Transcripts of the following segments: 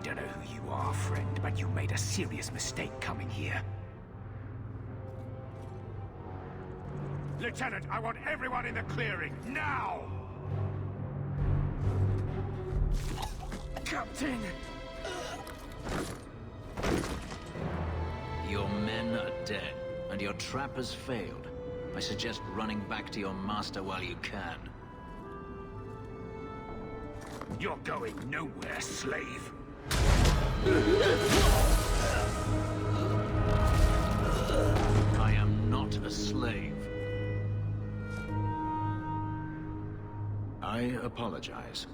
don't know who you are, friend, but you made a serious mistake coming here. Lieutenant, I want everyone in the clearing, now! Captain! Your men are dead, and your trap has failed. I suggest running back to your master while you can. You're going nowhere, slave! I am not a slave. I apologize.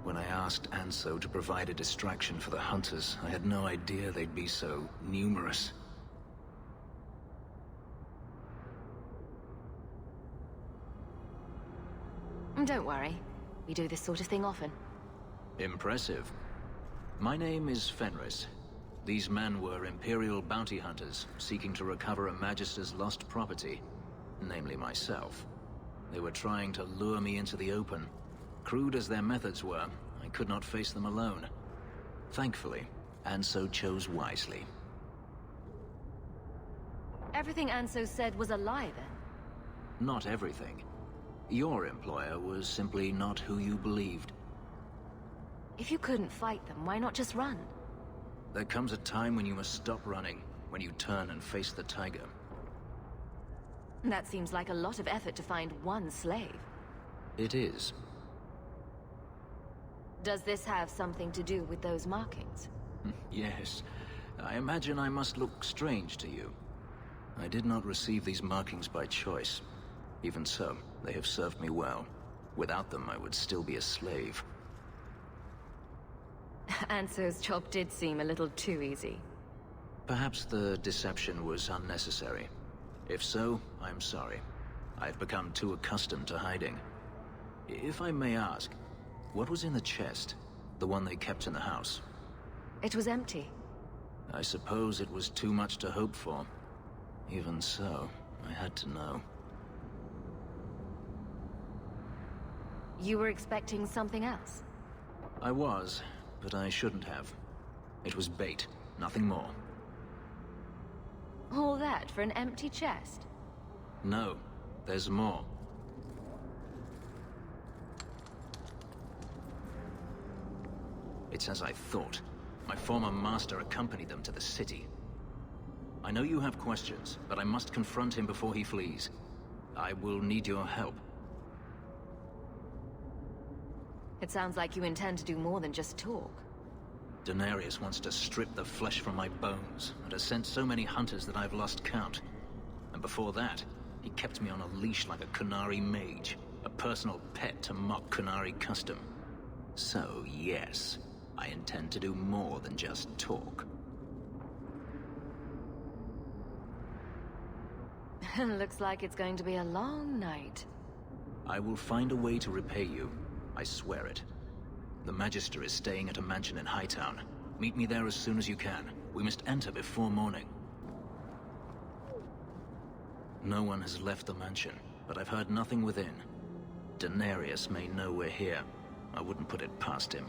When I asked Anso to provide a distraction for the hunters, I had no idea they'd be so numerous. Don't worry. We do this sort of thing often. Impressive. My name is Fenris. These men were Imperial bounty hunters, seeking to recover a magister's lost property, namely myself. They were trying to lure me into the open. Crude as their methods were, I could not face them alone. Thankfully, Anso chose wisely. Everything Anso said was a lie, then? Not everything. Your employer was simply not who you believed. If you couldn't fight them, why not just run? There comes a time when you must stop running, when you turn and face the tiger. That seems like a lot of effort to find one slave. It is. Does this have something to do with those markings? Yes. I imagine I must look strange to you. I did not receive these markings by choice. Even so, they have served me well. Without them, I would still be a slave. Anso's job did seem a little too easy. Perhaps the deception was unnecessary. If so, I'm sorry. I've become too accustomed to hiding. If I may ask, what was in the chest? The one they kept in the house? It was empty. I suppose it was too much to hope for. Even so, I had to know. You were expecting something else? I was, but I shouldn't have. It was bait, nothing more. All that for an empty chest? No, there's more. It's as I thought. My former master accompanied them to the city. I know you have questions, but I must confront him before he flees. I will need your help. It sounds like you intend to do more than just talk. Danarius wants to strip the flesh from my bones, and has sent so many hunters that I've lost count. And before that, he kept me on a leash like a Qunari mage, a personal pet to mock Qunari custom. So, yes, I intend to do more than just talk. Looks like it's going to be a long night. I will find a way to repay you. I swear it. The Magister is staying at a mansion in Hightown. Meet me there as soon as you can. We must enter before morning. No one has left the mansion, but I've heard nothing within. Danarius may know we're here. I wouldn't put it past him.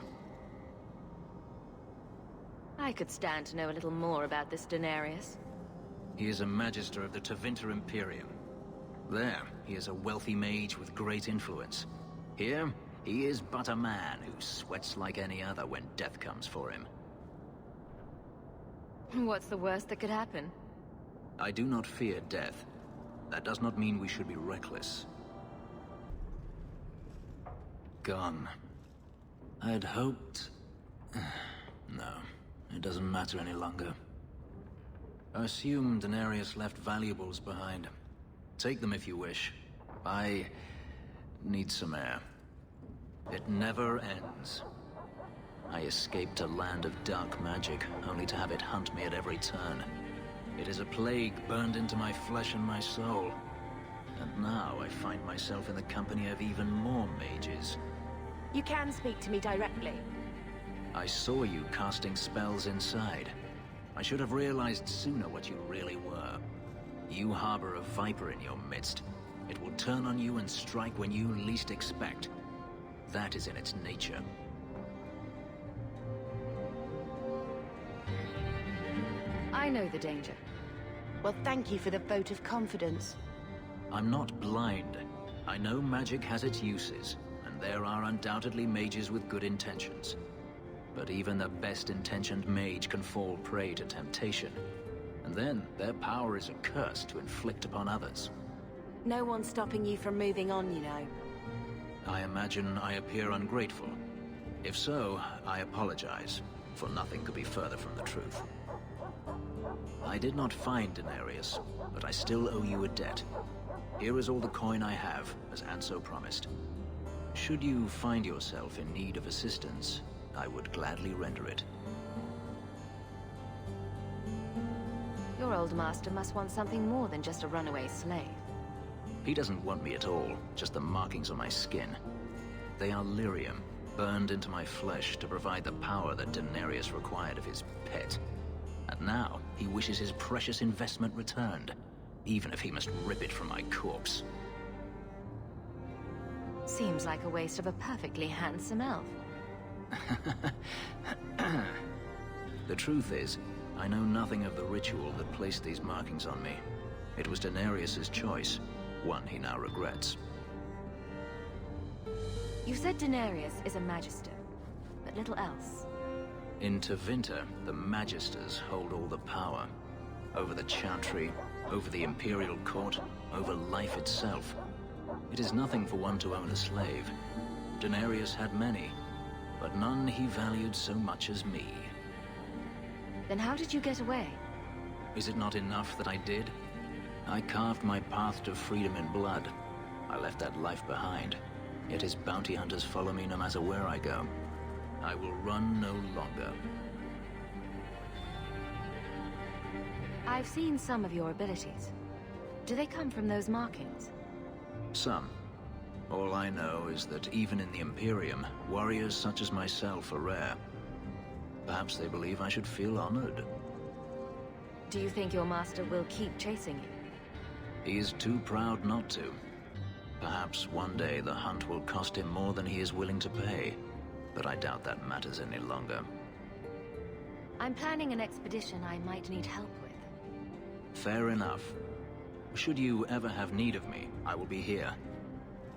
I could stand to know a little more about this Danarius. He is a Magister of the Tevinter Imperium. There, he is a wealthy mage with great influence. Here, he is but a man who sweats like any other when death comes for him. What's the worst that could happen? I do not fear death. That does not mean we should be reckless. Gone. I had hoped... No, it doesn't matter any longer. I assume Danarius left valuables behind. Take them if you wish. I need some air. It never ends. I escaped a land of dark magic, only to have it hunt me at every turn. It is a plague burned into my flesh and my soul. And now I find myself in the company of even more mages. You can speak to me directly. I saw you casting spells inside. I should have realized sooner what you really were. You harbor a viper in your midst. It will turn on you and strike when you least expect. That is in its nature. I know the danger. Well, thank you for the vote of confidence. I'm not blind. I know magic has its uses, and there are undoubtedly mages with good intentions. But even the best-intentioned mage can fall prey to temptation. And then, their power is a curse to inflict upon others. No one's stopping you from moving on, you know. I imagine I appear ungrateful. If so, I apologize, for nothing could be further from the truth. I did not find Danarius, but I still owe you a debt. Here is all the coin I have, as Anso promised. Should you find yourself in need of assistance, I would gladly render it. Your old master must want something more than just a runaway slave. He doesn't want me at all, just the markings on my skin. They are lyrium, burned into my flesh to provide the power that Danarius required of his pet. And now, he wishes his precious investment returned, even if he must rip it from my corpse. Seems like a waste of a perfectly handsome elf. The truth is, I know nothing of the ritual that placed these markings on me. It was Danarius's choice, one he now regrets. You said Danarius is a magister, but little else. In Tevinter, the magisters hold all the power. Over the chantry, over the imperial court, over life itself. It is nothing for one to own a slave. Danarius had many, but none he valued so much as me. Then how did you get away? Is it not enough that I did? I carved my path to freedom in blood. I left that life behind. Yet his bounty hunters follow me no matter where I go. I will run no longer. I've seen some of your abilities. Do they come from those markings? Some. All I know is that even in the Imperium, warriors such as myself are rare. Perhaps they believe I should feel honored. Do you think your master will keep chasing you? He is too proud not to. Perhaps one day the hunt will cost him more than he is willing to pay, but I doubt that matters any longer. I'm planning an expedition I might need help with. Fair enough. Should you ever have need of me, I will be here.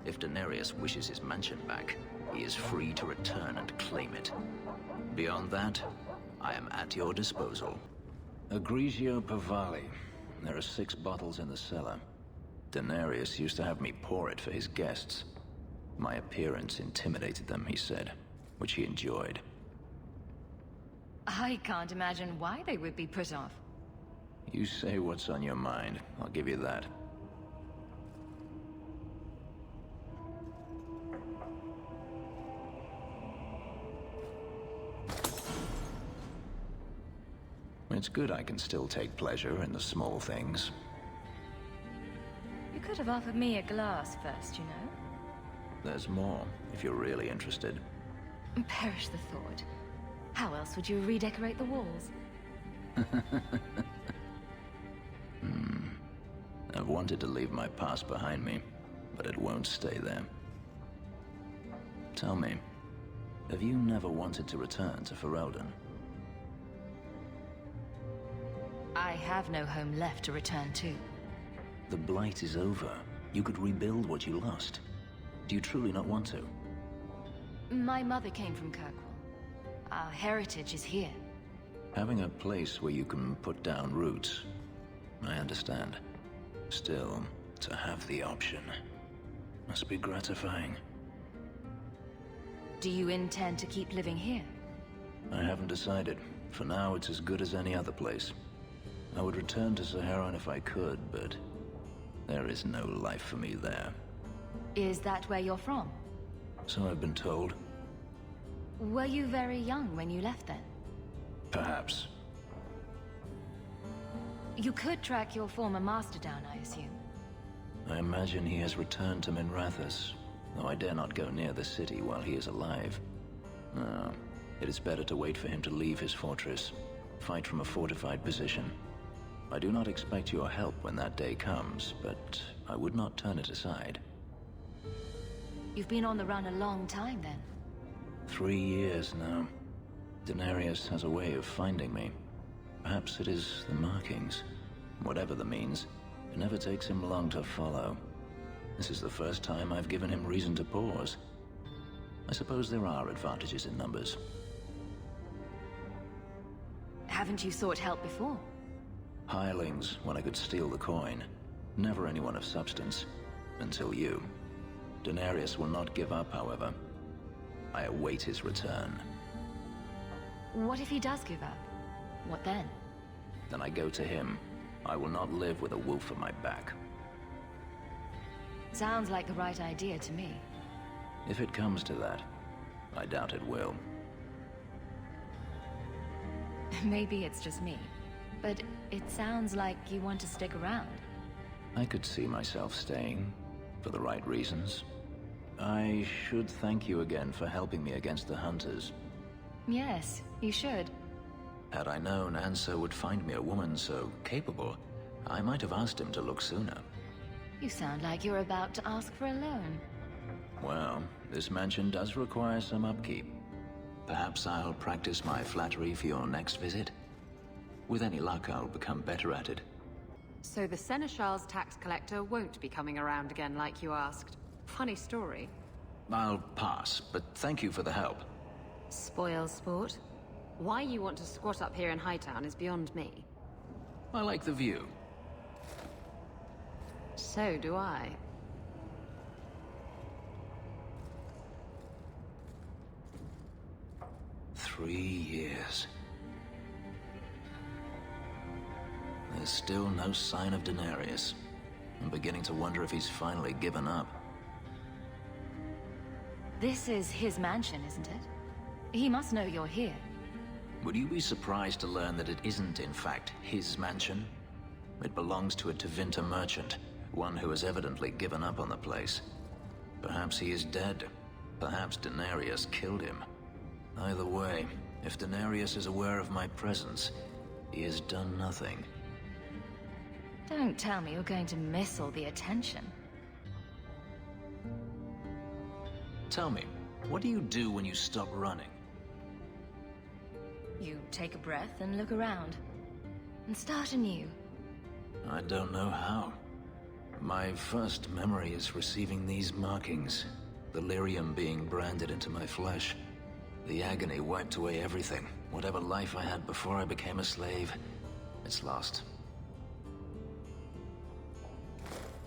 If Danarius wishes his mansion back, he is free to return and claim it. Beyond that, I am at your disposal. Agrigio Pavali. There are 6 bottles in the cellar. Danarius used to have me pour it for his guests. My appearance intimidated them, he said, which he enjoyed. I can't imagine why they would be put off. You say what's on your mind, I'll give you that. It's good I can still take pleasure in the small things. You could have offered me a glass first, you know. There's more, if you're really interested. Perish the thought. How else would you redecorate the walls? I've wanted to leave my past behind me, but it won't stay there. Tell me, have you never wanted to return to Ferelden? I have no home left to return to. The Blight is over. You could rebuild what you lost. Do you truly not want to? My mother came from Kirkwall. Our heritage is here. Having a place where you can put down roots, I understand. Still, to have the option must be gratifying. Do you intend to keep living here? I haven't decided. For now, it's as good as any other place. I would return to Saharan if I could, but there is no life for me there. Is that where you're from? So I've been told. Were you very young when you left then? Perhaps. You could track your former master down, I assume. I imagine he has returned to Minrathous, though I dare not go near the city while he is alive. No, it is better to wait for him to leave his fortress, fight from a fortified position. I do not expect your help when that day comes, but I would not turn it aside. You've been on the run a long time then. 3 years now. Danarius has a way of finding me. Perhaps it is the markings. Whatever the means, it never takes him long to follow. This is the first time I've given him reason to pause. I suppose there are advantages in numbers. Haven't you sought help before? Hirelings, when I could steal the coin. Never anyone of substance. Until you. Danarius will not give up, however. I await his return. What if he does give up? What then? Then I go to him. I will not live with a wolf at my back. Sounds like the right idea to me. If it comes to that, I doubt it will. Maybe it's just me, but it sounds like you want to stick around. I could see myself staying, for the right reasons. I should thank you again for helping me against the hunters. Yes, you should. Had I known Anso would find me a woman so capable, I might have asked him to look sooner. You sound like you're about to ask for a loan. Well, this mansion does require some upkeep. Perhaps I'll practice my flattery for your next visit. With any luck, I'll become better at it. So the Seneschal's tax collector won't be coming around again like you asked. Funny story. I'll pass, but thank you for the help. Spoil sport. Why you want to squat up here in Hightown is beyond me. I like the view. So do I. Three years. There's still no sign of Danarius. I'm beginning to wonder if he's finally given up. This is his mansion, isn't it? He must know you're here. Would you be surprised to learn that it isn't, in fact, his mansion? It belongs to a Tevinter merchant, one who has evidently given up on the place. Perhaps he is dead. Perhaps Danarius killed him. Either way, if Danarius is aware of my presence, he has done nothing. Don't tell me you're going to miss all the attention. Tell me, what do you do when you stop running? You take a breath and look around. And start anew. I don't know how. My first memory is receiving these markings. The lyrium being branded into my flesh. The agony wiped away everything. Whatever life I had before I became a slave, it's lost.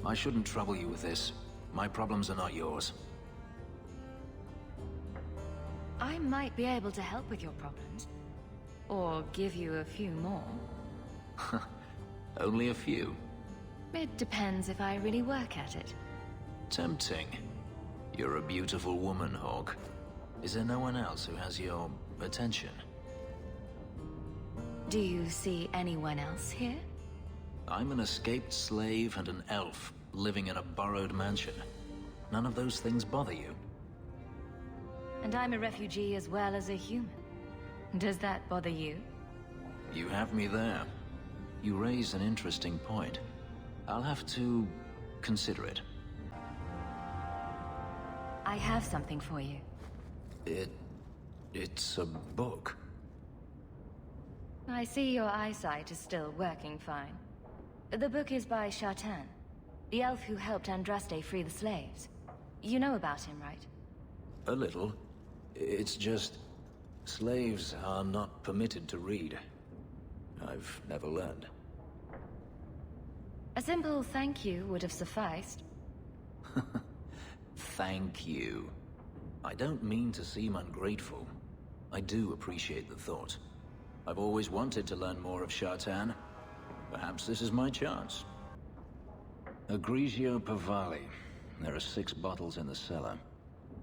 I shouldn't trouble you with this. My problems are not yours. I might be able to help with your problems. Or give you a few more. Only a few. It depends if I really work at it. Tempting. You're a beautiful woman, Hawke. Is there no one else who has your attention? Do you see anyone else here? I'm an escaped slave and an elf, living in a borrowed mansion. None of those things bother you? And I'm a refugee as well as a human. Does that bother you? You have me there. You raise an interesting point. I'll have to consider it. I have something for you. It's a book. I see your eyesight is still working fine. The book is by Shartan, the elf who helped Andraste free the slaves. You know about him, right? A little. It's just... slaves are not permitted to read. I've never learned. A simple thank you would have sufficed. Thank you. I don't mean to seem ungrateful. I do appreciate the thought. I've always wanted to learn more of Shartan. Perhaps this is my chance. Agrigio Pavali. There are 6 bottles in the cellar.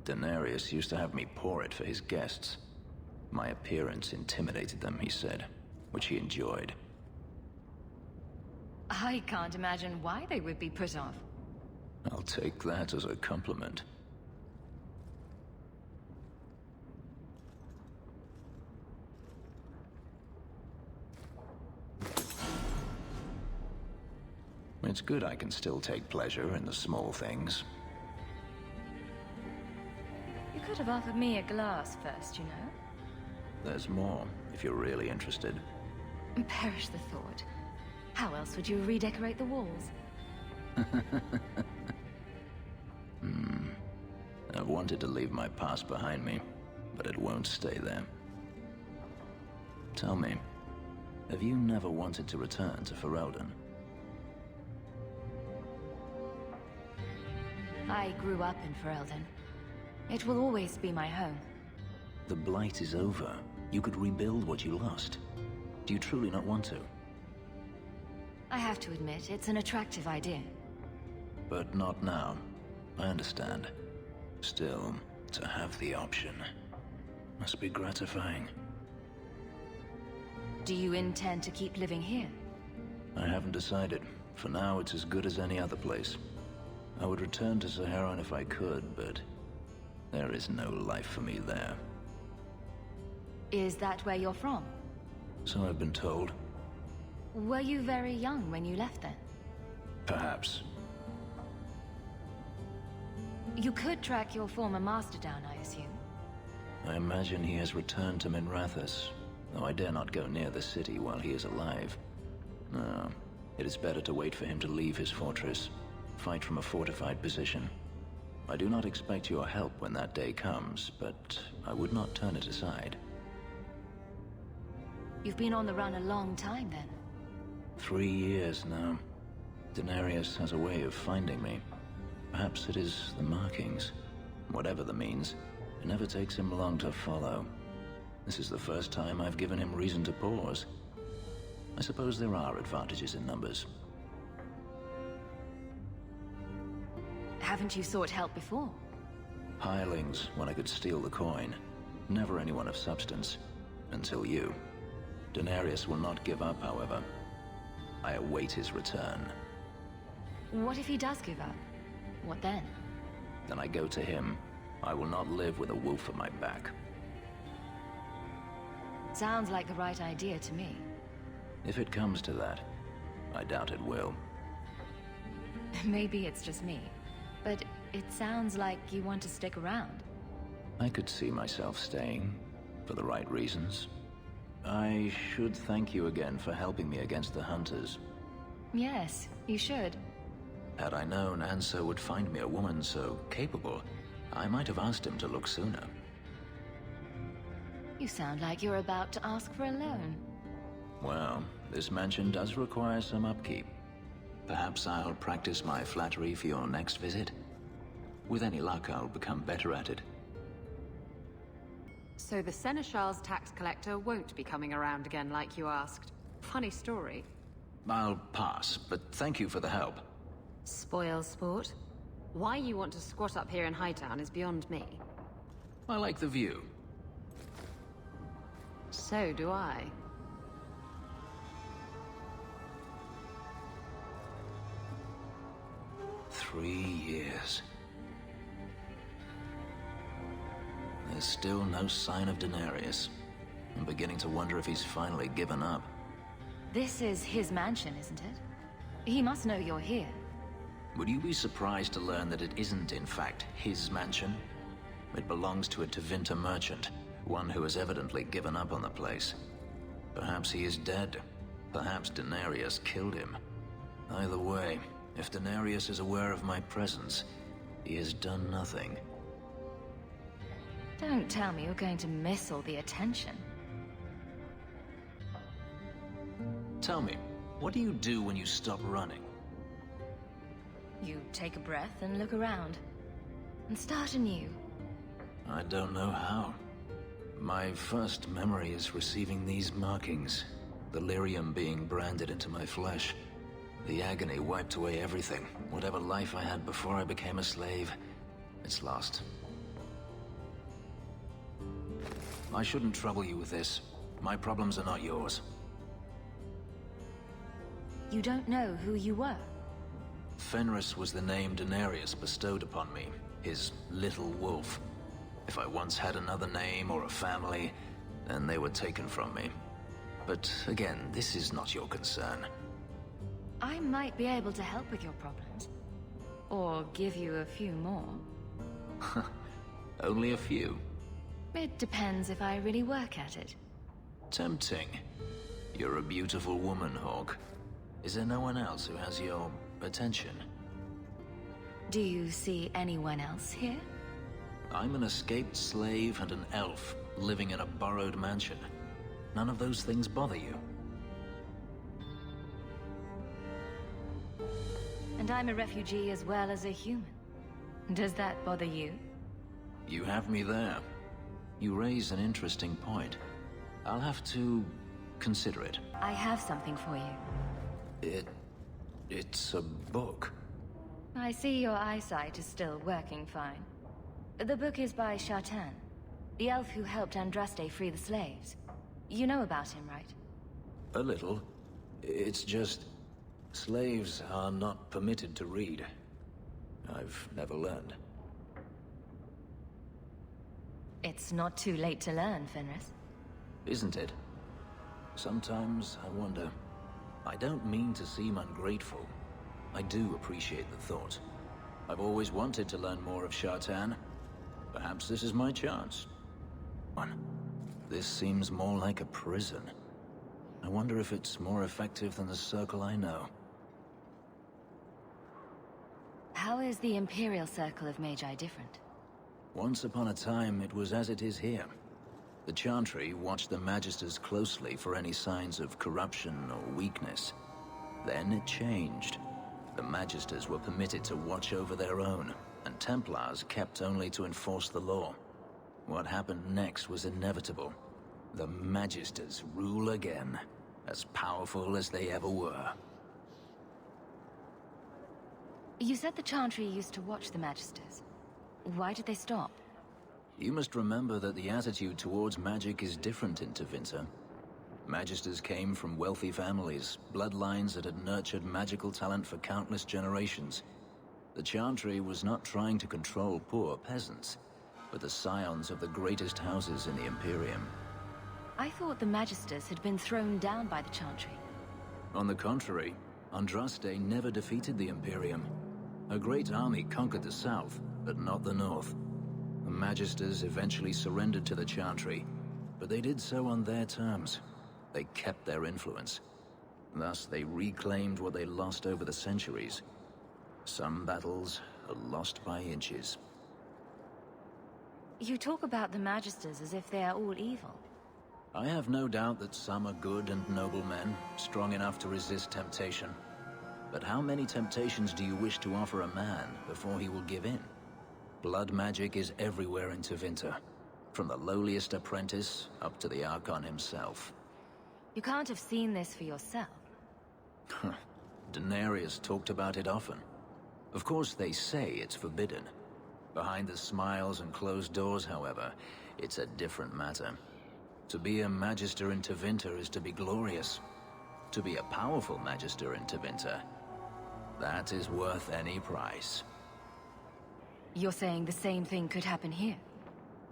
Danarius used to have me pour it for his guests. My appearance intimidated them, he said, which he enjoyed. I can't imagine why they would be put off. I'll take that as a compliment. It's good I can still take pleasure in the small things. You could have offered me a glass first, you know? There's more, if you're really interested. Perish the thought. How else would you redecorate the walls? I've wanted to leave my past behind me, but it won't stay there. Tell me, have you never wanted to return to Ferelden? I grew up in Ferelden. It will always be my home. The Blight is over. You could rebuild what you lost. Do you truly not want to? I have to admit, it's an attractive idea. But not now. I understand. Still, to have the option must be gratifying. Do you intend to keep living here? I haven't decided. For now, it's as good as any other place. I would return to Saharan if I could, but there is no life for me there. Is that where you're from? So I've been told. Were you very young when you left then? Perhaps. You could track your former master down, I assume. I imagine he has returned to Minrathous, though I dare not go near the city while he is alive. No, it is better to wait for him to leave his fortress, fight from a fortified position. I do not expect your help when that day comes, but I would not turn it aside. You've been on the run a long time then. 3 years now. Danarius has a way of finding me. Perhaps it is the markings. Whatever the means, it never takes him long to follow. This is the first time I've given him reason to pause. I suppose there are advantages in numbers. Haven't you sought help before? Hirelings, when I could steal the coin. Never anyone of substance. Until you. Danarius will not give up, however. I await his return. What if he does give up? What then? Then I go to him. I will not live with a wolf at my back. Sounds like the right idea to me. If it comes to that, I doubt it will. Maybe it's just me, but it sounds like you want to stick around. I could see myself staying, for the right reasons. I should thank you again for helping me against the hunters. Yes, you should. Had I known Ansel would find me a woman so capable, I might have asked him to look sooner. You sound like you're about to ask for a loan. Well, this mansion does require some upkeep. Perhaps I'll practice my flattery for your next visit. With any luck, I'll become better at it. So the Seneschal's tax collector won't be coming around again like you asked. Funny story. I'll pass, but thank you for the help. Spoil sport? Why you want to squat up here in Hightown is beyond me. I like the view. So do I. Three years. There's still no sign of Danarius. I'm beginning to wonder if he's finally given up. This is his mansion, isn't it? He must know you're here. Would you be surprised to learn that it isn't, in fact, his mansion? It belongs to a Tevinter merchant, one who has evidently given up on the place. Perhaps he is dead. Perhaps Danarius killed him. Either way, if Danarius is aware of my presence, he has done nothing. Don't tell me you're going to miss all the attention. Tell me, what do you do when you stop running? You take a breath and look around. And start anew. I don't know how. My first memory is receiving these markings. The lyrium being branded into my flesh. The agony wiped away everything. Whatever life I had before I became a slave, it's lost. I shouldn't trouble you with this. My problems are not yours. You don't know who you were? Fenris was the name Danarius bestowed upon me, his little wolf. If I once had another name or a family, then they were taken from me. But again, this is not your concern. I might be able to help with your problems. Or give you a few more. Only a few. It depends if I really work at it. Tempting. You're a beautiful woman, Hawke. Is there no one else who has your attention? Do you see anyone else here? I'm an escaped slave and an elf living in a borrowed mansion. None of those things bother you? And I'm a refugee as well as a human. Does that bother you? You have me there. You raise an interesting point. I'll have to consider it. I have something for you. It's a book. I see your eyesight is still working fine. The book is by Shartan, the elf who helped Andraste free the slaves. You know about him, right? A little. It's just... slaves are not permitted to read. I've never learned. It's not too late to learn, Fenris. Isn't it? Sometimes I wonder. I don't mean to seem ungrateful. I do appreciate the thought. I've always wanted to learn more of Shartan. Perhaps this is my chance. This seems more like a prison. I wonder if it's more effective than the circle I know. How is the Imperial Circle of Magi different? Once upon a time, it was as it is here. The Chantry watched the Magisters closely for any signs of corruption or weakness. Then it changed. The Magisters were permitted to watch over their own, and Templars kept only to enforce the law. What happened next was inevitable. The Magisters rule again, as powerful as they ever were. You said the Chantry used to watch the Magisters. Why did they stop? You must remember that the attitude towards magic is different in Tevinter. Magisters came from wealthy families, bloodlines that had nurtured magical talent for countless generations. The Chantry was not trying to control poor peasants, but the scions of the greatest houses in the Imperium. I thought the Magisters had been thrown down by the Chantry. On the contrary, Andraste never defeated the Imperium. A great army conquered the south, but not the north. The Magisters eventually surrendered to the Chantry, but they did so on their terms. They kept their influence. Thus, they reclaimed what they lost over the centuries. Some battles are lost by inches. You talk about the Magisters as if they are all evil. I have no doubt that some are good and noble men, strong enough to resist temptation. But how many temptations do you wish to offer a man before he will give in? Blood magic is everywhere in Tevinter, from the lowliest apprentice up to the Archon himself. You can't have seen this for yourself. Danarius talked about it often. Of course, they say it's forbidden. Behind the smiles and closed doors, however, it's a different matter. To be a magister in Tevinter is to be glorious. To be a powerful magister in Tevinter, that is worth any price. You're saying the same thing could happen here?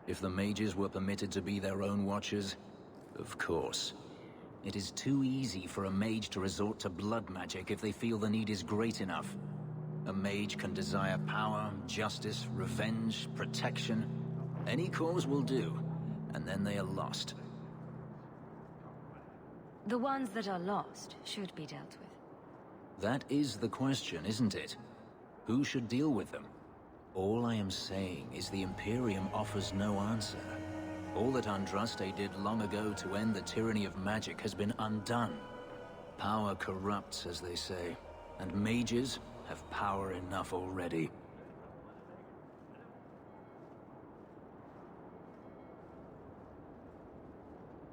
If the mages were permitted to be their own watchers, of course. It is too easy for a mage to resort to blood magic if they feel the need is great enough. A mage can desire power, justice, revenge, protection. Any cause will do, and then they are lost. The ones that are lost should be dealt with. That is the question, isn't it? Who should deal with them? All I am saying is the Imperium offers no answer. All that Andraste did long ago to end the tyranny of magic has been undone. Power corrupts, as they say, and mages have power enough already.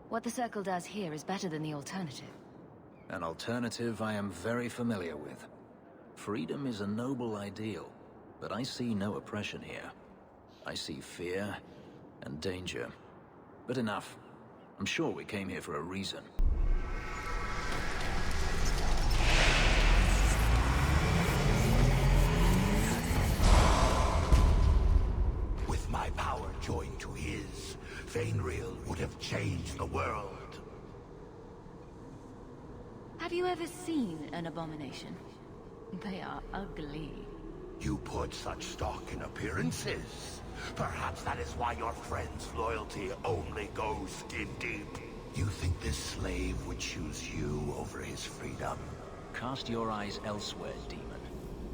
What the Circle does here is better than the alternative. An alternative I am very familiar with. Freedom is a noble ideal, but I see no oppression here. I see fear and danger. But enough. I'm sure we came here for a reason. With my power joined to his, Fenris would have changed the world. Have you ever seen an abomination? They are ugly. You put such stock in appearances. Perhaps that is why your friend's loyalty only goes skin deep. You think this slave would choose you over his freedom? Cast your eyes elsewhere, demon.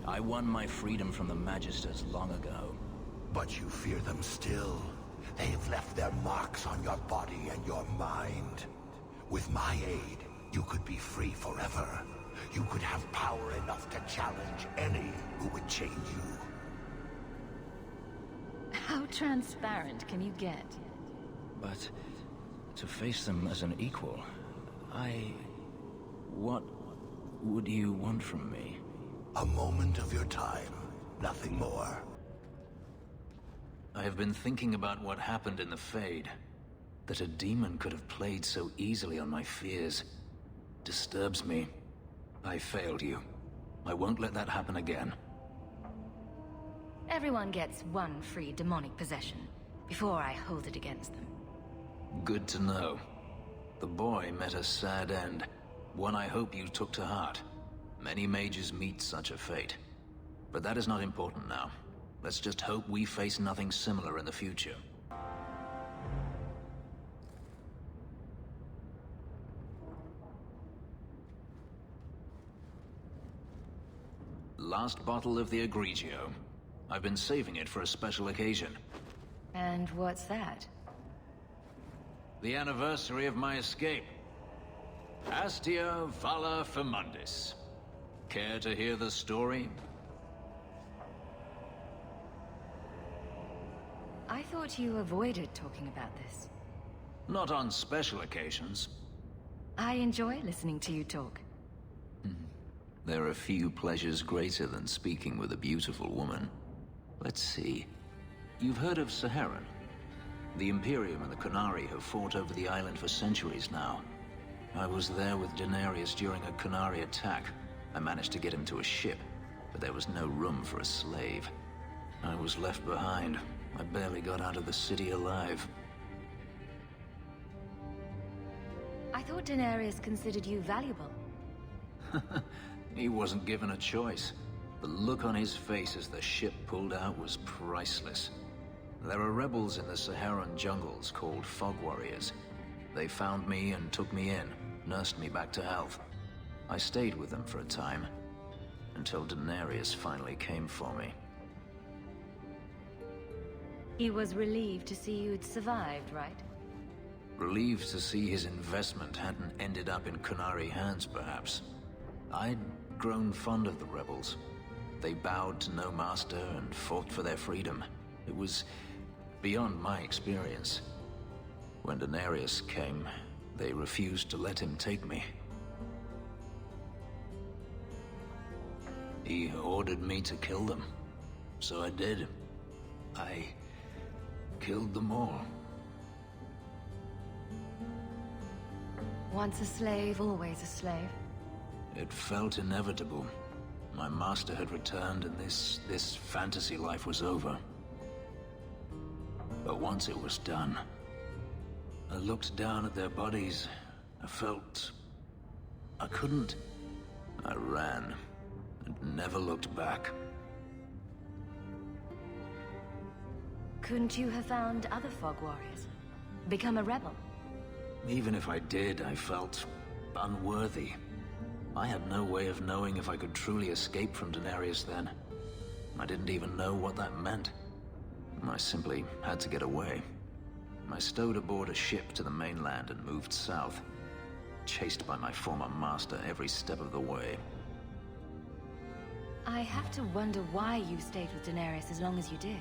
I won my freedom from the magisters long ago. But you fear them still. They have left their marks on your body and your mind. With my aid, you could be free forever. You could have power enough to challenge any who would chain you. How transparent can you get? But to face them as an equal, what would you want from me? A moment of your time, nothing more. I have been thinking about what happened in the Fade. That a demon could have played so easily on my fears disturbs me. I failed you. I won't let that happen again. Everyone gets one free demonic possession before I hold it against them. Good to know. The boy met a sad end, one I hope you took to heart. Many mages meet such a fate. But that is not important now. Let's just hope we face nothing similar in the future. Last bottle of the Egregio. I've been saving it for a special occasion. And what's that? The anniversary of my escape. Astia Vala Firmundis. Care to hear the story? I thought you avoided talking about this. Not on special occasions. I enjoy listening to you talk. There are few pleasures greater than speaking with a beautiful woman. Let's see. You've heard of Saharan? The Imperium and the Qunari have fought over the island for centuries now. I was there with Danarius during a Qunari attack. I managed to get him to a ship, but there was no room for a slave. I was left behind. I barely got out of the city alive. I thought Danarius considered you valuable. He wasn't given a choice. The look on his face as the ship pulled out was priceless. There are rebels in the Saharan jungles called Fog Warriors. They found me and took me in, nursed me back to health. I stayed with them for a time, until Danarius finally came for me. He was relieved to see you'd survived, right? Relieved to see his investment hadn't ended up in Qunari hands, perhaps. I'd grown fond of the rebels. They bowed to no master and fought for their freedom. It was beyond my experience. When Danarius came, they refused to let him take me. He ordered me to kill them. So I did. I killed them all. Once a slave, always a slave. It felt inevitable. My master had returned and this fantasy life was over. But once it was done, I looked down at their bodies. I felt I couldn't. I ran and never looked back. Couldn't you have found other Fog Warriors? Become a rebel? Even if I did, I felt unworthy. I had no way of knowing if I could truly escape from Danarius then. I didn't even know what that meant. I simply had to get away. I stowed aboard a ship to the mainland and moved south, chased by my former master every step of the way. I have to wonder why you stayed with Danarius as long as you did.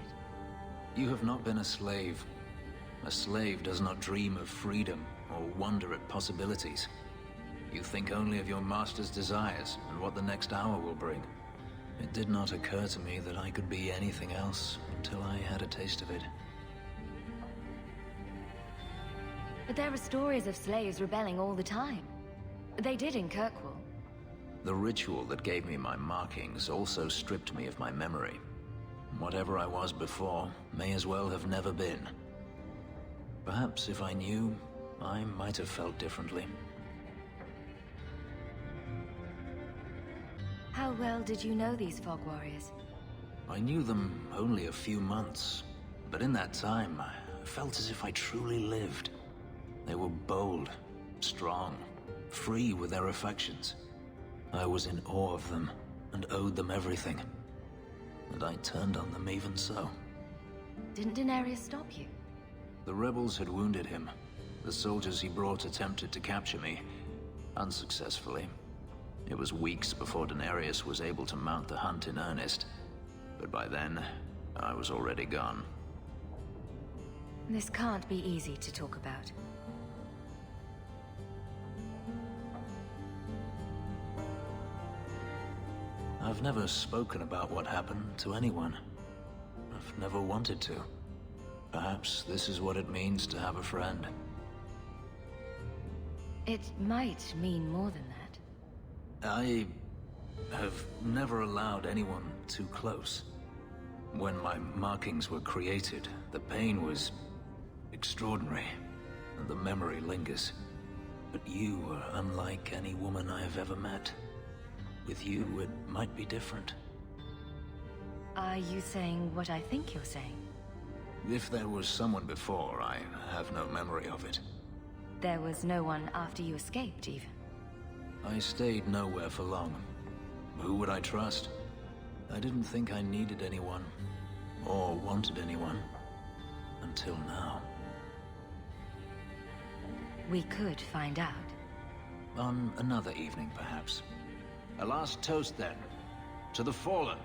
You have not been a slave. A slave does not dream of freedom or wonder at possibilities. You think only of your master's desires and what the next hour will bring. It did not occur to me that I could be anything else until I had a taste of it. But there are stories of slaves rebelling all the time. They did in Kirkwall. The ritual that gave me my markings also stripped me of my memory. Whatever I was before may as well have never been. Perhaps if I knew, I might have felt differently. How well did you know these Fog Warriors? I knew them only a few months, but in that time, I felt as if I truly lived. They were bold, strong, free with their affections. I was in awe of them, and owed them everything. And I turned on them even so. Didn't Danarius stop you? The rebels had wounded him. The soldiers he brought attempted to capture me, unsuccessfully. It was weeks before Danarius was able to mount the hunt in earnest. But by then, I was already gone. This can't be easy to talk about. I've never spoken about what happened to anyone. I've never wanted to. Perhaps this is what it means to have a friend. It might mean more than that. I have never allowed anyone too close. When my markings were created, the pain was extraordinary, and the memory lingers. But you were unlike any woman I have ever met. With you, it might be different. Are you saying what I think you're saying? If there was someone before, I have no memory of it. There was no one after you escaped, even. I stayed nowhere for long. Who would I trust? I didn't think I needed anyone, or wanted anyone, until now. We could find out. On another evening, perhaps. A last toast, then. To the fallen.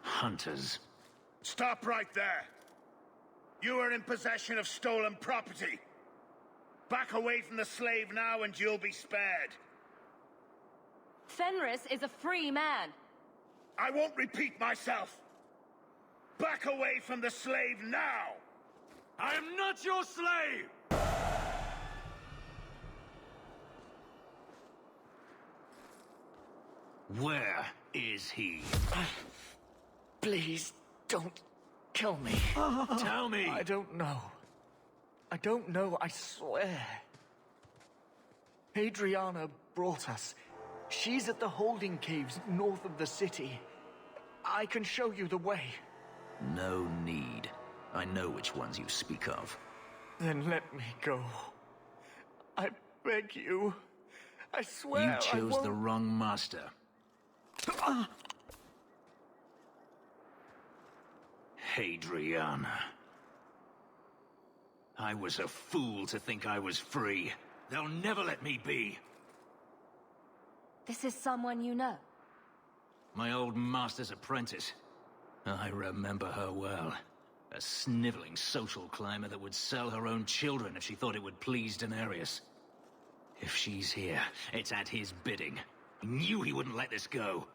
Hunters. Stop right there! You are in possession of stolen property. Back away from the slave now and you'll be spared. Fenris is a free man. I won't repeat myself. Back away from the slave now! I am not your slave! Where is he? Please, don't kill me. Tell me! I don't know. I don't know, I swear. Adriana brought us. She's at the holding caves north of the city. I can show you the way. No need. I know which ones you speak of. Then let me go. I beg you. I swear You chose the wrong master. Adriana. I was a fool to think I was free. They'll never let me be. This is someone you know. My old master's apprentice. I remember her well. A sniveling social climber that would sell her own children if she thought it would please Danarius. If she's here, it's at his bidding. I knew he wouldn't let this go.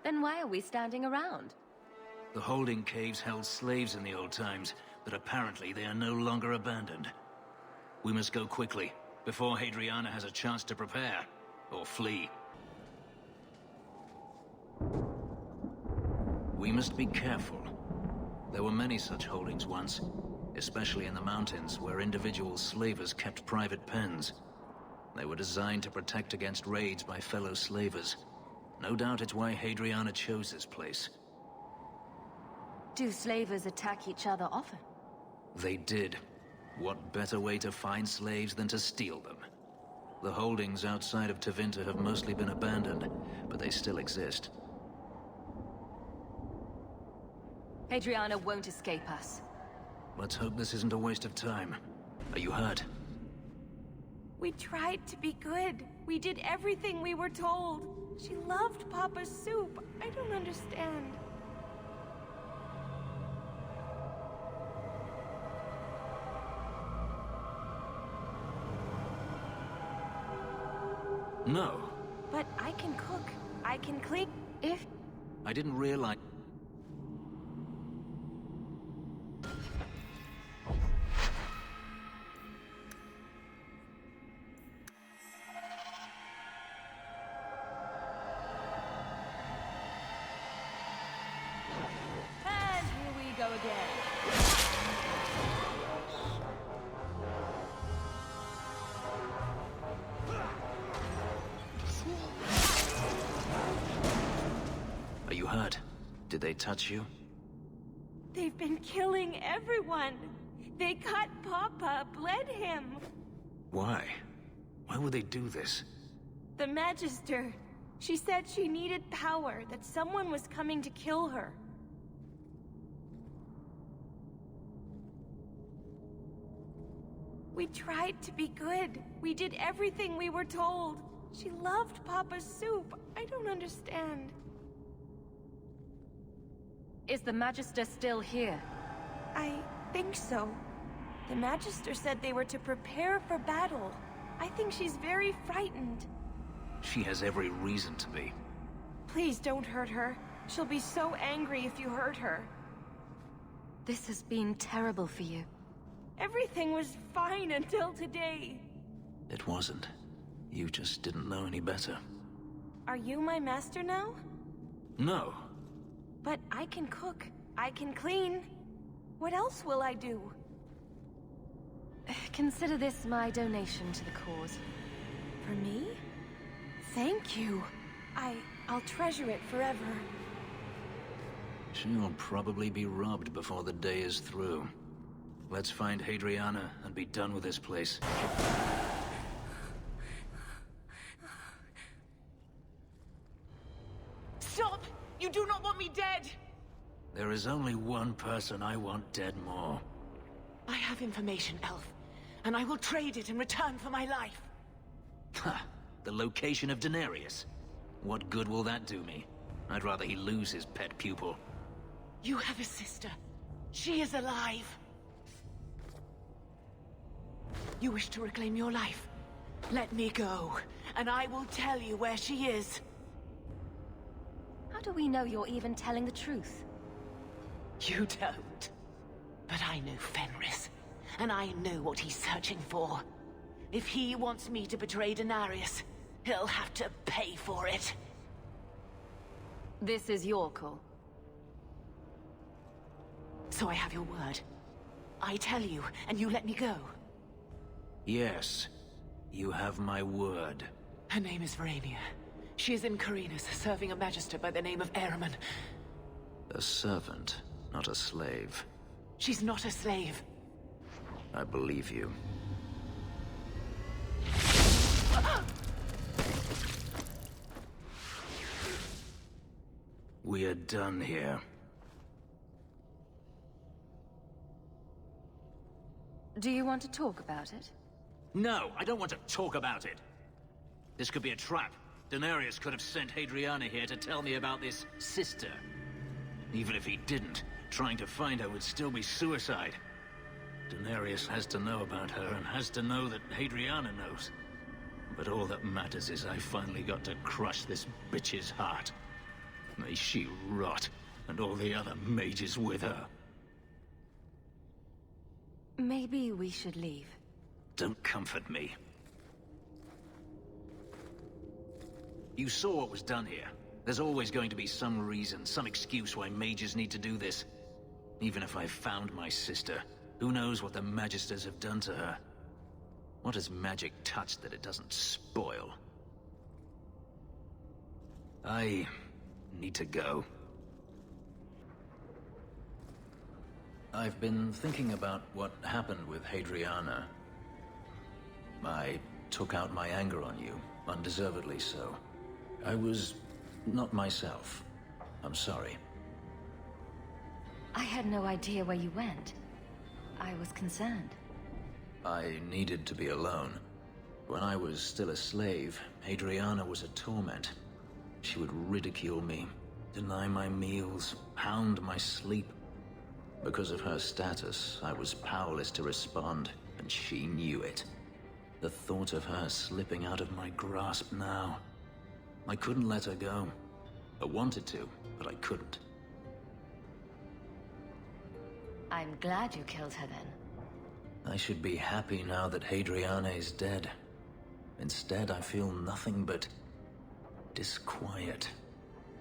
Then why are we standing around? The holding caves held slaves in the old times, but apparently they are no longer abandoned. We must go quickly, before Adriana has a chance to prepare, or flee. We must be careful. There were many such holdings once, especially in the mountains where individual slavers kept private pens. They were designed to protect against raids by fellow slavers. No doubt it's why Adriana chose this place. Do slavers attack each other often? They did. What better way to find slaves than to steal them? The holdings outside of Tevinter have mostly been abandoned, but they still exist. Adriana won't escape us. Let's hope this isn't a waste of time. Are you hurt? We tried to be good. We did everything we were told. She loved Papa's soup. I don't understand. No. But I can cook. I can clean. If... I didn't realize... And here we go again. Are you hurt? Did they touch you? They've been killing everyone. They cut Papa, bled him. Why? Why would they do this? The Magister. She said she needed power, that someone was coming to kill her. We tried to be good. We did everything we were told. She loved Papa's soup. I don't understand. Is the Magister still here? I think so. The Magister said they were to prepare for battle. I think she's very frightened. She has every reason to be. Please don't hurt her. She'll be so angry if you hurt her. This has been terrible for you. Everything was fine until today. It wasn't. You just didn't know any better. Are you my master now? No. But I can cook. I can clean. What else will I do? Consider this my donation to the cause. For me? Thank you. I'll treasure it forever. She'll probably be robbed before the day is through. Let's find Hadriana and be done with this place. Stop! You do not want me dead! There is only one person I want dead more. I have information, Elf, and I will trade it in return for my life. Ha! The location of Danarius. What good will that do me? I'd rather he lose his pet pupil. You have a sister. She is alive. You wish to reclaim your life? Let me go, and I will tell you where she is. How do we know you're even telling the truth? You don't. But I know Fenris, and I know what he's searching for. If he wants me to betray Danarius, he'll have to pay for it. This is your call. So I have your word. I tell you, and you let me go. Yes. You have my word. Her name is Verania. She is in Carinus, serving a magister by the name of Ahriman. A servant, not a slave. She's not a slave. I believe you. We are done here. Do you want to talk about it? No, I don't want to talk about it. This could be a trap. Danarius could have sent Hadriana here to tell me about this sister. Even if he didn't, trying to find her would still be suicide. Danarius has to know about her and has to know that Hadriana knows. But all that matters is I finally got to crush this bitch's heart. May she rot, and all the other mages with her. Maybe we should leave. Don't comfort me. You saw what was done here. There's always going to be some reason, some excuse why mages need to do this. Even if I found my sister, who knows what the magisters have done to her? What has magic touched that it doesn't spoil? I need to go. I've been thinking about what happened with Hadriana. I took out my anger on you, undeservedly so. I was not myself. I'm sorry. I had no idea where you went. I was concerned. I needed to be alone. When I was still a slave, Hadriana was a torment. She would ridicule me, deny my meals, hound my sleep. Because of her status, I was powerless to respond, and she knew it. The thought of her slipping out of my grasp now. I couldn't let her go. I wanted to, but I couldn't. I'm glad you killed her then. I should be happy now that Hadriana is dead. Instead, I feel nothing but disquiet.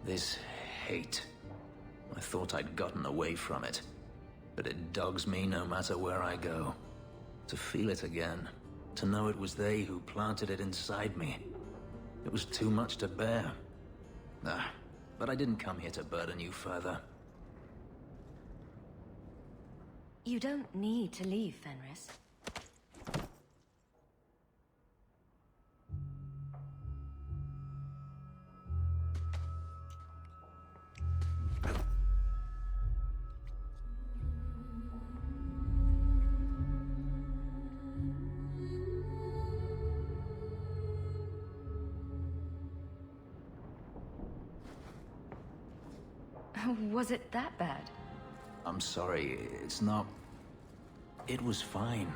This hate. I thought I'd gotten away from it. But it dogs me no matter where I go. To feel it again. To know it was they who planted it inside me. It was too much to bear. But I didn't come here to burden you further. You don't need to leave, Fenris. Was it that bad? I'm sorry, it's not... It was fine.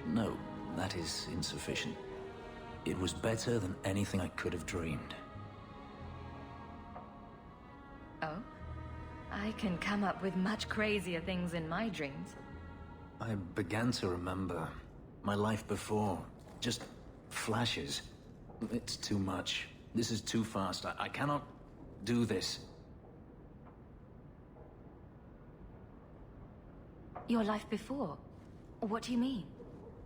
No, that is insufficient. It was better than anything I could have dreamed. Oh? I can come up with much crazier things in my dreams. I began to remember my life before. Just flashes. It's too much. This is too fast. I cannot do this. Your life before? What do you mean?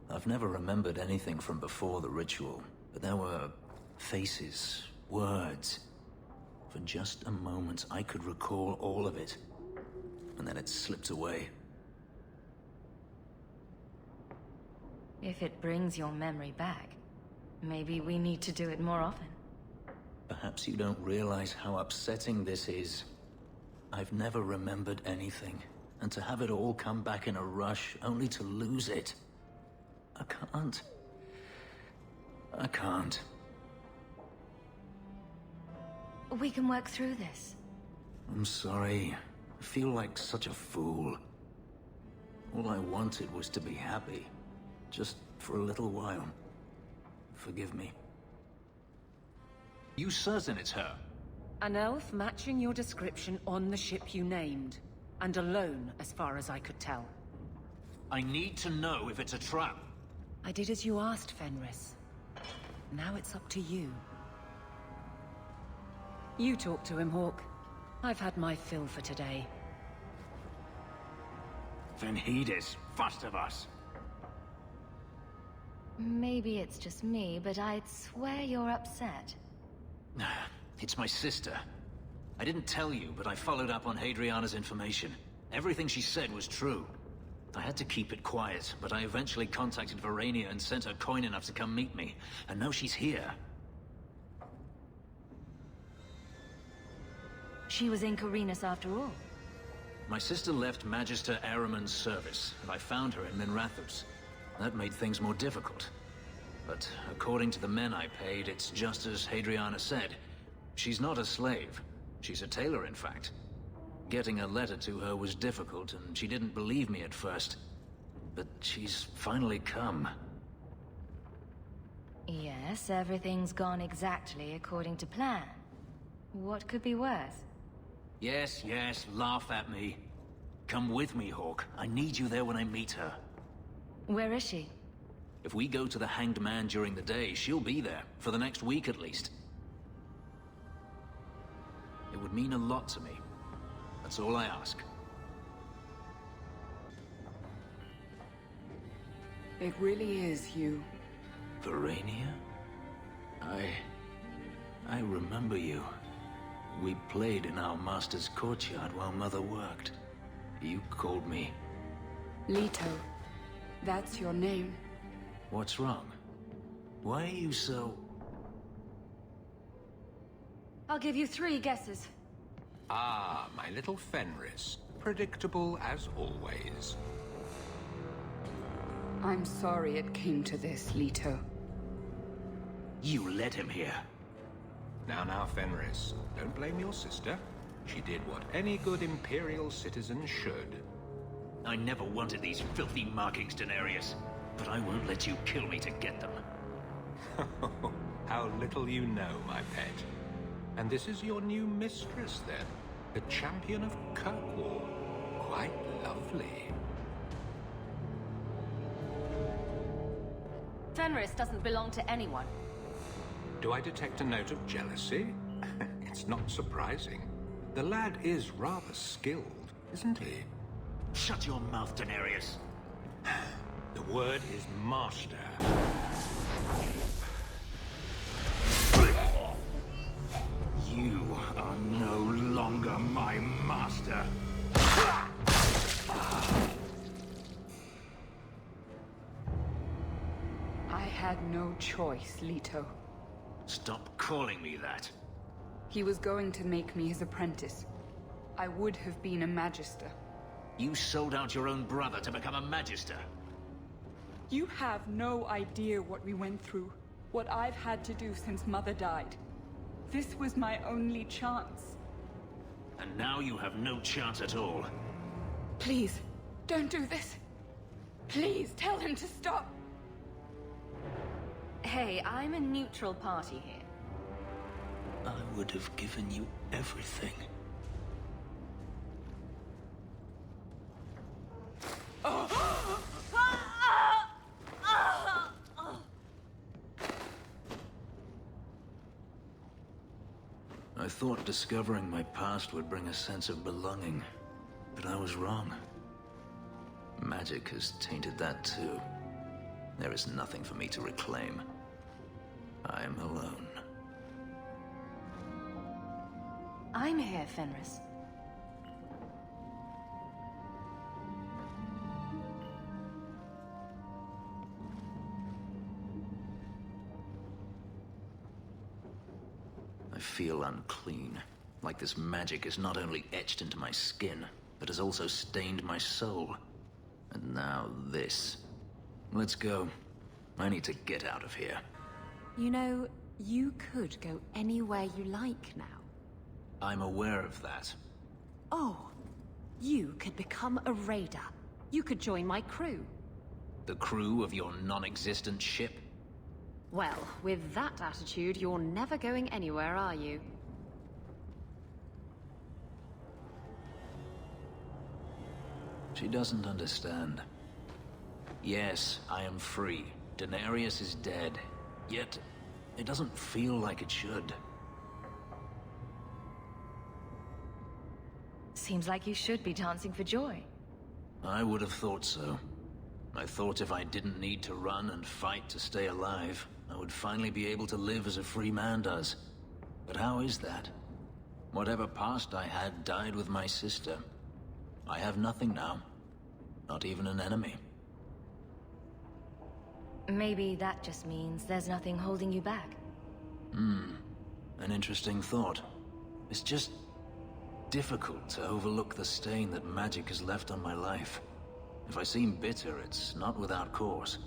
I've never remembered anything from before the ritual, but there were faces, words. For just a moment, I could recall all of it, and then it slipped away. If it brings your memory back, maybe we need to do it more often. Perhaps you don't realize how upsetting this is. I've never remembered anything, and to have it all come back in a rush, only to lose it. I can't. We can work through this. I'm sorry. I feel like such a fool. All I wanted was to be happy. Just for a little while. Forgive me. You certain it's her? An elf matching your description on the ship you named. And alone, as far as I could tell. I need to know if it's a trap. I did as you asked, Fenris. Now it's up to you. You talk to him, Hawke. I've had my fill for today. Then heed it, first of us. Maybe it's just me, but I'd swear you're upset. It's my sister. I didn't tell you, but I followed up on Hadriana's information. Everything she said was true. I had to keep it quiet, but I eventually contacted Verania and sent her coin enough to come meet me. And now she's here. She was in Corinus after all. My sister left Magister Ahriman's service, and I found her in Minrathous. That made things more difficult. But according to the men I paid, it's just as Hadriana said. She's not a slave. She's a tailor, in fact. Getting a letter to her was difficult, and she didn't believe me at first. But she's finally come. Yes, everything's gone exactly according to plan. What could be worse? Yes, laugh at me. Come with me, Hawke. I need you there when I meet her. Where is she? If we go to the Hanged Man during the day, she'll be there, for the next week at least. It would mean a lot to me. That's all I ask. It really is you. Verania? I remember you. We played in our master's courtyard while Mother worked. You called me. Leto. That's your name. What's wrong? Why are you so... I'll give you 3 guesses. Ah, my little Fenris. Predictable as always. I'm sorry it came to this, Leto. You led him here. Now, Fenris. Don't blame your sister. She did what any good Imperial citizen should. I never wanted these filthy markings, Danarius. But I won't let you kill me to get them. How little you know, my pet. And this is your new mistress, then? The champion of Kirkwall. Quite lovely. Fenris doesn't belong to anyone. Do I detect a note of jealousy? It's not surprising. The lad is rather skilled, isn't he? Shut your mouth, Danarius. The word is master. You are no longer my master. had no choice, Leto. Stop calling me that. He was going to make me his apprentice. I would have been a magister. You sold out your own brother to become a magister. You have no idea what we went through. What I've had to do since Mother died. This was my only chance. And now you have no chance at all. Please, don't do this. Please, tell him to stop. Hey, I'm a neutral party here. I would have given you everything. I thought discovering my past would bring a sense of belonging, but I was wrong. Magic has tainted that too. There is nothing for me to reclaim. I am alone. I'm here, Fenris. I feel unclean, like this magic is not only etched into my skin, but has also stained my soul. And now this. Let's go. I need to get out of here. You know, you could go anywhere you like now. I'm aware of that. Oh, you could become a raider. You could join my crew. The crew of your non-existent ship? Well, with that attitude, you're never going anywhere, are you? She doesn't understand. Yes, I am free. Danarius is dead. Yet, it doesn't feel like it should. Seems like you should be dancing for joy. I would have thought so. I thought if I didn't need to run and fight to stay alive, I would finally be able to live as a free man does. But how is that? Whatever past I had died with my sister. I have nothing now. Not even an enemy. Maybe that just means there's nothing holding you back. An interesting thought. It's just difficult to overlook the stain that magic has left on my life. If I seem bitter, it's not without cause.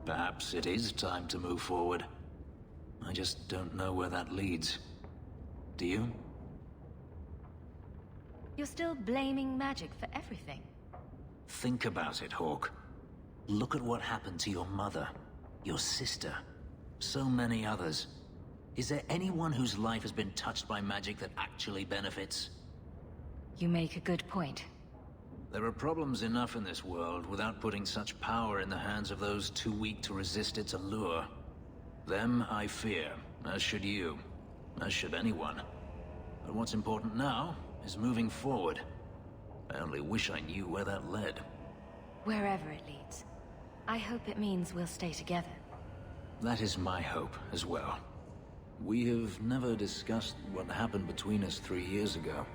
Perhaps it is time to move forward. I just don't know where that leads. Do you? You're still blaming magic for everything. Think about it, Hawke. Look at what happened to your mother, your sister, so many others. Is there anyone whose life has been touched by magic that actually benefits? You make a good point. There are problems enough in this world without putting such power in the hands of those too weak to resist its allure. Them I fear, as should you, as should anyone. But what's important now is moving forward. I only wish I knew where that led. Wherever it leads. I hope it means we'll stay together. That is my hope as well. We have never discussed what happened between us 3 years ago.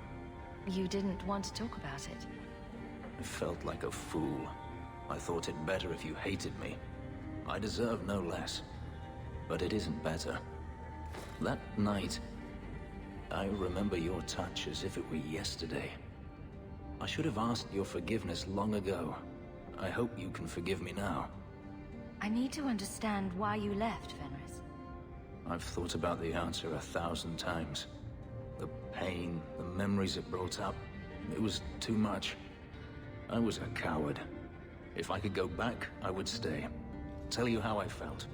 You didn't want to talk about it. I felt like a fool. I thought it better if you hated me. I deserve no less. But it isn't better. That night, I remember your touch as if it were yesterday. I should have asked your forgiveness long ago. I hope you can forgive me now. I need to understand why you left, Fenris. I've thought about the answer 1,000 times. The pain, the memories it brought up, it was too much. I was a coward. If I could go back, I would stay. Tell you how I felt.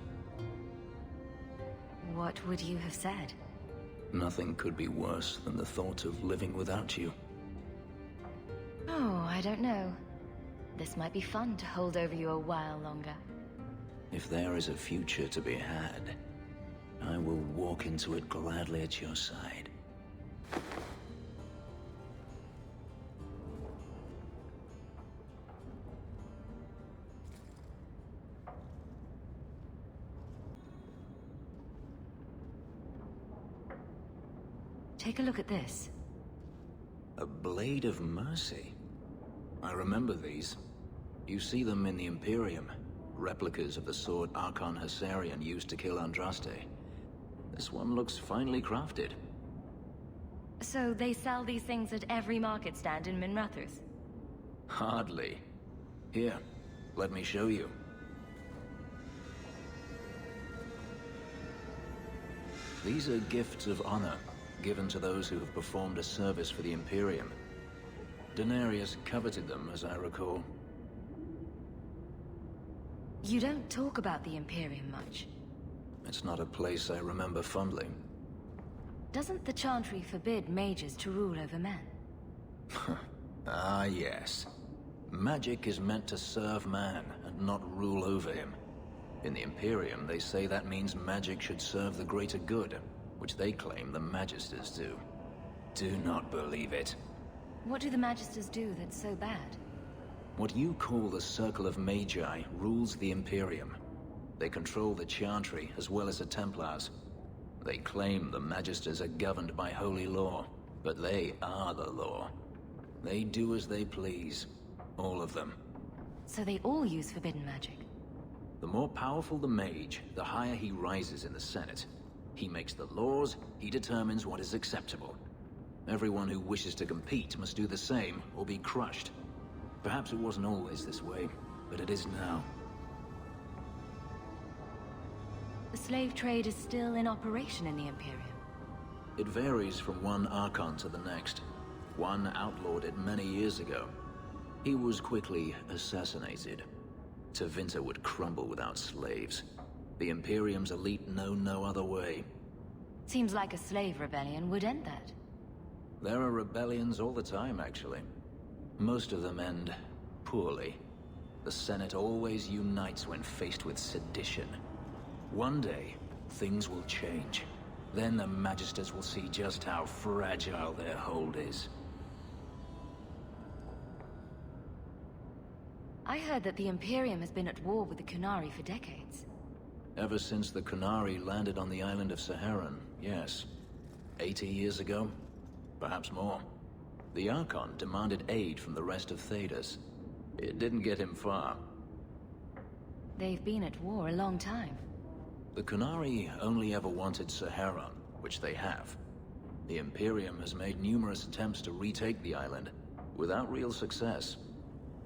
What would you have said? Nothing could be worse than the thought of living without you. Oh, I don't know. This might be fun to hold over you a while longer. If there is a future to be had, I will walk into it gladly at your side. Take a look at this. A blade of mercy. I remember these. You see them in the Imperium. Replicas of the sword Archon Hessarian used to kill Andraste. This one looks finely crafted. So they sell these things at every market stand in Minrathous? Hardly. Here, let me show you. These are gifts of honor, given to those who have performed a service for the Imperium. Danarius coveted them, as I recall. You don't talk about the Imperium much. It's not a place I remember fondly. Doesn't the Chantry forbid mages to rule over men? Ah, yes. Magic is meant to serve man, and not rule over him. In the Imperium, they say that means magic should serve the greater good, which they claim the magisters do. Do not believe it. What do the magisters do that's so bad? What you call the Circle of Magi rules the Imperium. They control the Chantry as well as the Templars. They claim the magisters are governed by holy law, but they are the law. They do as they please. All of them. So they all use forbidden magic? The more powerful the mage, the higher he rises in the Senate. He makes the laws, he determines what is acceptable. Everyone who wishes to compete must do the same, or be crushed. Perhaps it wasn't always this way, but it is now. The slave trade is still in operation in the Imperium? It varies from one Archon to the next. One outlawed it many years ago. He was quickly assassinated. Tevinter would crumble without slaves. The Imperium's elite know no other way. Seems like a slave rebellion would end that. There are rebellions all the time, actually. Most of them end poorly. The Senate always unites when faced with sedition. One day, things will change. Then the Magisters will see just how fragile their hold is. I heard that the Imperium has been at war with the Qunari for decades. Ever since the Qunari landed on the island of Saharan, yes. 80 years ago? Perhaps more. The Archon demanded aid from the rest of Thedas. It didn't get him far. They've been at war a long time. The Qunari only ever wanted Saharan, which they have. The Imperium has made numerous attempts to retake the island, without real success.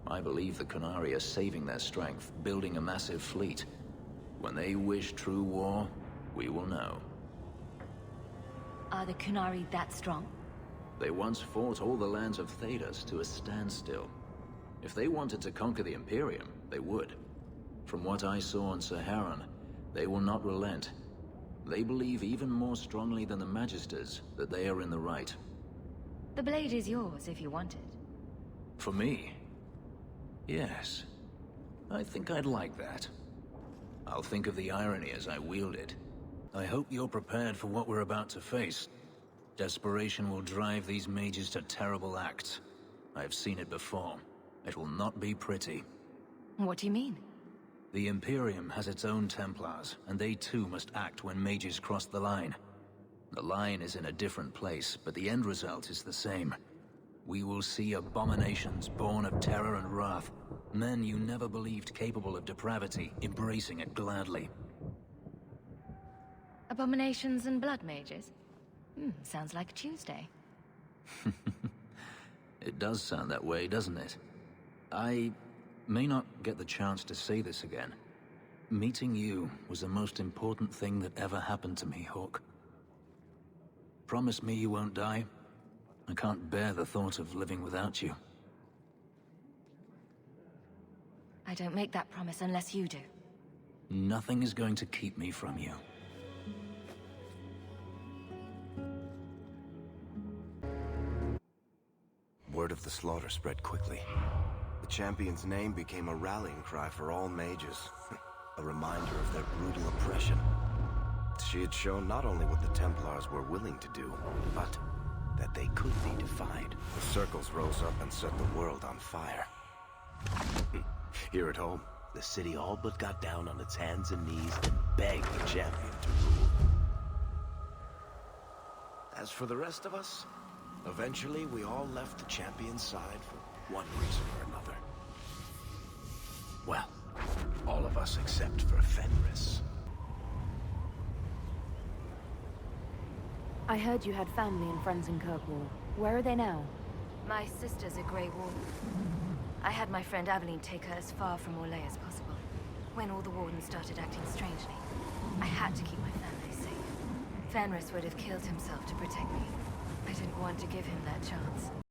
I believe the Qunari are saving their strength, building a massive fleet. When they wish true war, we will know. Are the Qunari that strong? They once fought all the lands of Thedas to a standstill. If they wanted to conquer the Imperium, they would. From what I saw on Saharan, they will not relent. They believe even more strongly than the Magisters that they are in the right. The blade is yours if you want it. For me? Yes. I think I'd like that. I'll think of the irony as I wield it. I hope you're prepared for what we're about to face. Desperation will drive these mages to terrible acts. I've seen it before. It will not be pretty. What do you mean? The Imperium has its own Templars, and they too must act when mages cross the line. The line is in a different place, but the end result is the same. We will see abominations born of terror and wrath. Men you never believed capable of depravity, embracing it gladly. Abominations and blood mages? Sounds like a Tuesday. It does sound that way, doesn't it? I may not get the chance to say this again. Meeting you was the most important thing that ever happened to me, Hawke. Promise me you won't die. I can't bear the thought of living without you. I don't make that promise unless you do. Nothing is going to keep me from you. Word of the slaughter spread quickly. The champion's name became a rallying cry for all mages. A reminder of their brutal oppression. She had shown not only what the Templars were willing to do, but that they could be defied. The circles rose up and set the world on fire. Here at home, the city all but got down on its hands and knees and begged the champion to rule. As for the rest of us, eventually we all left the champion's side for one reason or another. Well, All of us except for Fenris. I heard you had family and friends in Kirkwall. Where are they now? My sister's a Grey Warden. I had my friend Aveline take her as far from Orlais as possible. When all the Wardens started acting strangely, I had to keep my family safe. Fenris would have killed himself to protect me. I didn't want to give him that chance.